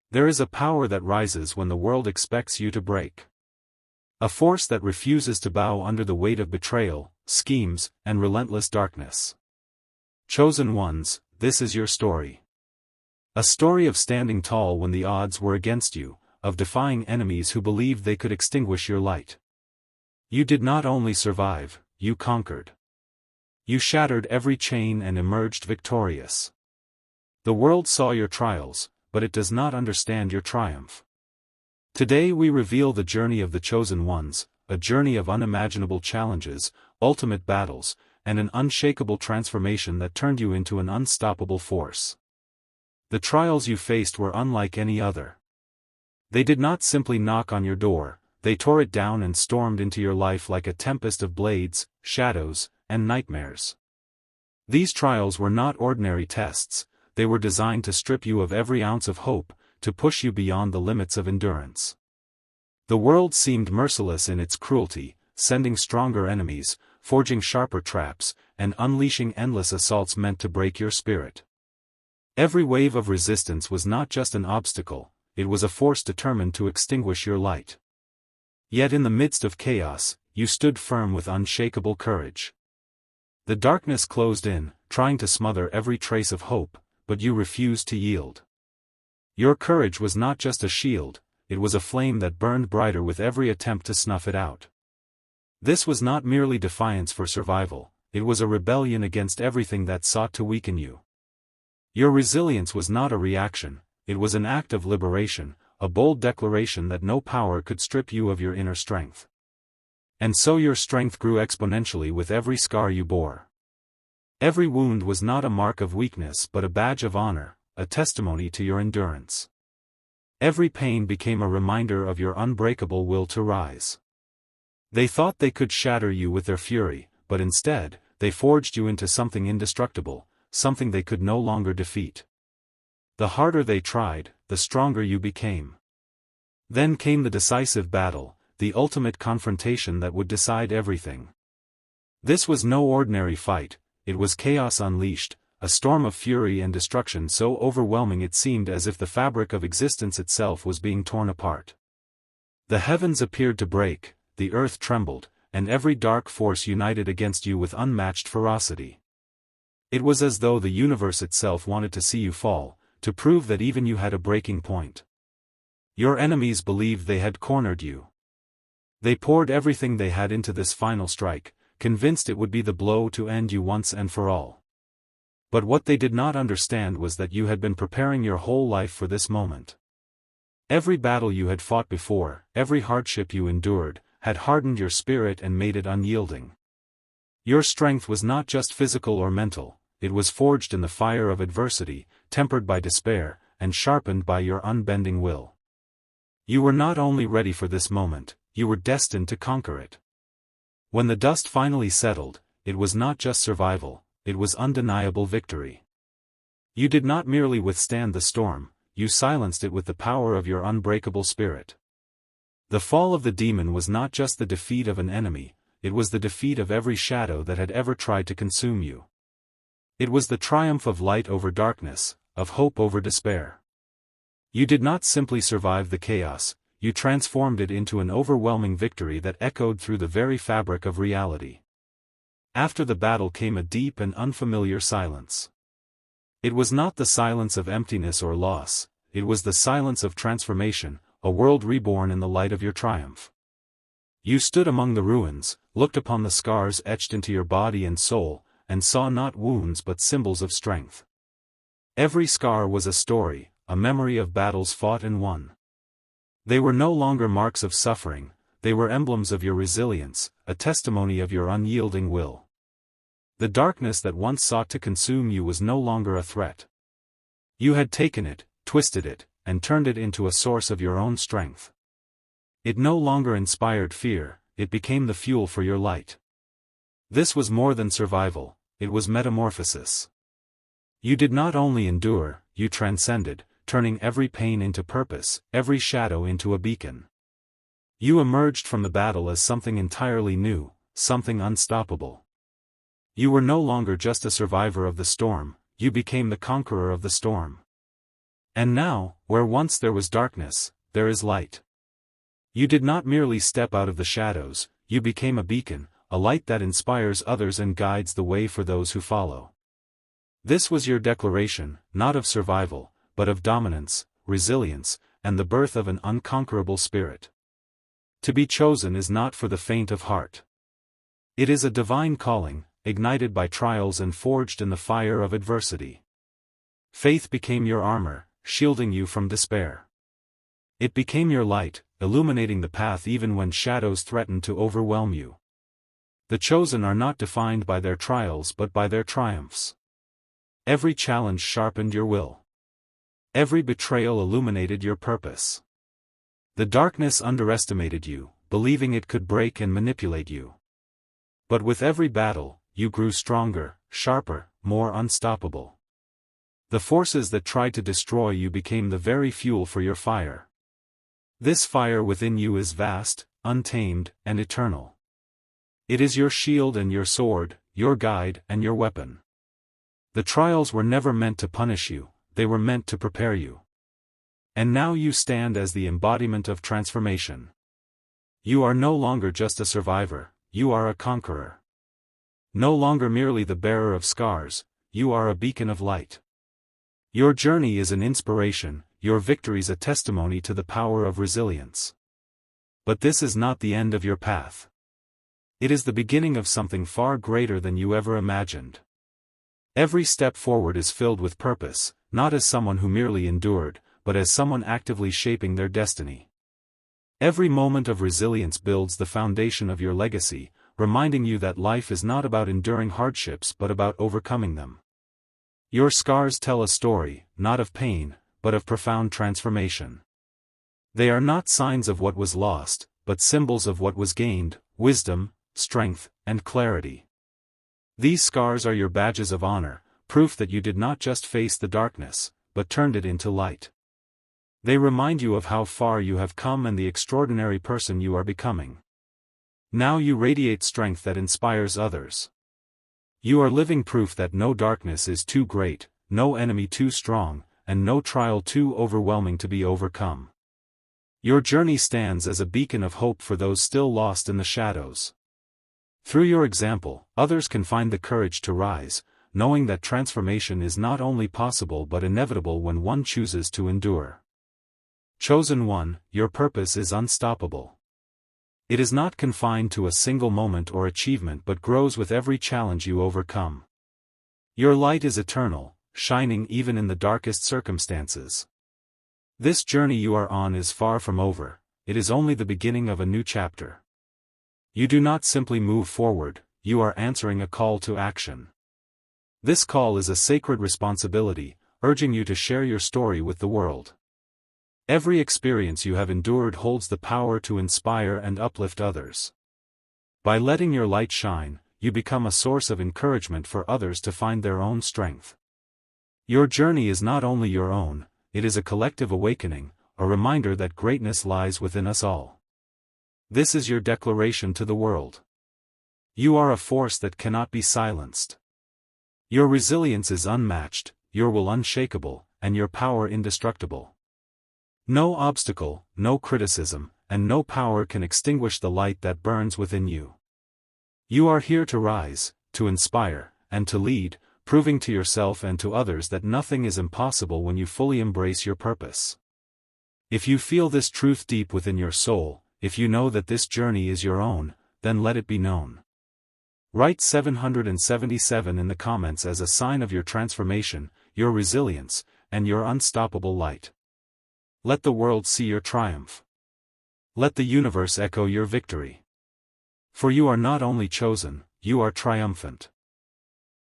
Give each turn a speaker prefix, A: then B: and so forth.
A: There is a power that rises when the world expects you to break. A force that refuses to bow under the weight of betrayal, schemes, and relentless darkness. Chosen ones, this is your story. A story of standing tall when the odds were against you, of defying enemies who believed they could extinguish your light. You did not only survive, you conquered. You shattered every chain and emerged victorious. The world saw your trials, but it does not understand your triumph. Today we reveal the journey of the chosen ones, a journey of unimaginable challenges, ultimate battles, and an unshakable transformation that turned you into an unstoppable force. The trials you faced were unlike any other. They did not simply knock on your door, they tore it down and stormed into your life like a tempest of blades, shadows, and nightmares. These trials were not ordinary tests, they were designed to strip you of every ounce of hope, to push you beyond the limits of endurance. The world seemed merciless in its cruelty, sending stronger enemies, forging sharper traps, and unleashing endless assaults meant to break your spirit. Every wave of resistance was not just an obstacle, it was a force determined to extinguish your light. Yet in the midst of chaos, you stood firm with unshakable courage. The darkness closed in, trying to smother every trace of hope, but you refused to yield. Your courage was not just a shield, it was a flame that burned brighter with every attempt to snuff it out. This was not merely defiance for survival, it was a rebellion against everything that sought to weaken you. Your resilience was not a reaction, it was an act of liberation, a bold declaration that no power could strip you of your inner strength. And so your strength grew exponentially with every scar you bore. Every wound was not a mark of weakness but a badge of honor, a testimony to your endurance. Every pain became a reminder of your unbreakable will to rise. They thought they could shatter you with their fury, but instead, they forged you into something indestructible, something they could no longer defeat. The harder they tried, the stronger you became. Then came the decisive battle, the ultimate confrontation that would decide everything. This was no ordinary fight, it was chaos unleashed, a storm of fury and destruction so overwhelming it seemed as if the fabric of existence itself was being torn apart. The heavens appeared to break, the earth trembled, and every dark force united against you with unmatched ferocity. It was as though the universe itself wanted to see you fall, to prove that even you had a breaking point. Your enemies believed they had cornered you. They poured everything they had into this final strike, convinced it would be the blow to end you once and for all. But what they did not understand was that you had been preparing your whole life for this moment. Every battle you had fought before, every hardship you endured, had hardened your spirit and made it unyielding. Your strength was not just physical or mental, it was forged in the fire of adversity, tempered by despair, and sharpened by your unbending will. You were not only ready for this moment, you were destined to conquer it. When the dust finally settled, it was not just survival, it was undeniable victory. You did not merely withstand the storm, you silenced it with the power of your unbreakable spirit. The fall of the demon was not just the defeat of an enemy, it was the defeat of every shadow that had ever tried to consume you. It was the triumph of light over darkness, of hope over despair. You did not simply survive the chaos, you transformed it into an overwhelming victory that echoed through the very fabric of reality. After the battle came a deep and unfamiliar silence. It was not the silence of emptiness or loss, it was the silence of transformation, a world reborn in the light of your triumph. You stood among the ruins, looked upon the scars etched into your body and soul, and saw not wounds but symbols of strength. Every scar was a story, a memory of battles fought and won. They were no longer marks of suffering, they were emblems of your resilience, a testimony of your unyielding will. The darkness that once sought to consume you was no longer a threat. You had taken it, twisted it, and turned it into a source of your own strength. It no longer inspired fear, it became the fuel for your light. This was more than survival, it was metamorphosis. You did not only endure, you transcended, turning every pain into purpose, every shadow into a beacon. You emerged from the battle as something entirely new, something unstoppable. You were no longer just a survivor of the storm, you became the conqueror of the storm. And now, where once there was darkness, there is light. You did not merely step out of the shadows, you became a beacon, a light that inspires others and guides the way for those who follow. This was your declaration, not of survival, but of dominance, resilience, and the birth of an unconquerable spirit. To be chosen is not for the faint of heart. It is a divine calling, ignited by trials and forged in the fire of adversity. Faith became your armor, shielding you from despair. It became your light, illuminating the path even when shadows threatened to overwhelm you. The chosen are not defined by their trials but by their triumphs. Every challenge sharpened your will. Every betrayal illuminated your purpose. The darkness underestimated you, believing it could break and manipulate you. But with every battle, you grew stronger, sharper, more unstoppable. The forces that tried to destroy you became the very fuel for your fire. This fire within you is vast, untamed, and eternal. It is your shield and your sword, your guide and your weapon. The trials were never meant to punish you, they were meant to prepare you. And now you stand as the embodiment of transformation. You are no longer just a survivor, you are a conqueror. No longer merely the bearer of scars, you are a beacon of light. Your journey is an inspiration, your victories a testimony to the power of resilience. But this is not the end of your path. It is the beginning of something far greater than you ever imagined. Every step forward is filled with purpose, not as someone who merely endured, but as someone actively shaping their destiny. Every moment of resilience builds the foundation of your legacy, reminding you that life is not about enduring hardships but about overcoming them. Your scars tell a story, not of pain, but of profound transformation. They are not signs of what was lost, but symbols of what was gained: wisdom, strength, and clarity. These scars are your badges of honor, proof that you did not just face the darkness, but turned it into light. They remind you of how far you have come and the extraordinary person you are becoming. Now you radiate strength that inspires others. You are living proof that no darkness is too great, no enemy too strong, and no trial too overwhelming to be overcome. Your journey stands as a beacon of hope for those still lost in the shadows. Through your example, others can find the courage to rise, knowing that transformation is not only possible but inevitable when one chooses to endure. Chosen one, your purpose is unstoppable. It is not confined to a single moment or achievement but grows with every challenge you overcome. Your light is eternal, shining even in the darkest circumstances. This journey you are on is far from over, it is only the beginning of a new chapter. You do not simply move forward, you are answering a call to action. This call is a sacred responsibility, urging you to share your story with the world. Every experience you have endured holds the power to inspire and uplift others. By letting your light shine, you become a source of encouragement for others to find their own strength. Your journey is not only your own, it is a collective awakening, a reminder that greatness lies within us all. This is your declaration to the world. You are a force that cannot be silenced. Your resilience is unmatched, your will unshakable, and your power indestructible. No obstacle, no criticism, and no power can extinguish the light that burns within you. You are here to rise, to inspire, and to lead, proving to yourself and to others that nothing is impossible when you fully embrace your purpose. If you feel this truth deep within your soul, if you know that this journey is your own, then let it be known. Write 777 in the comments as a sign of your transformation, your resilience, and your unstoppable light. Let the world see your triumph. Let the universe echo your victory. For you are not only chosen, you are triumphant.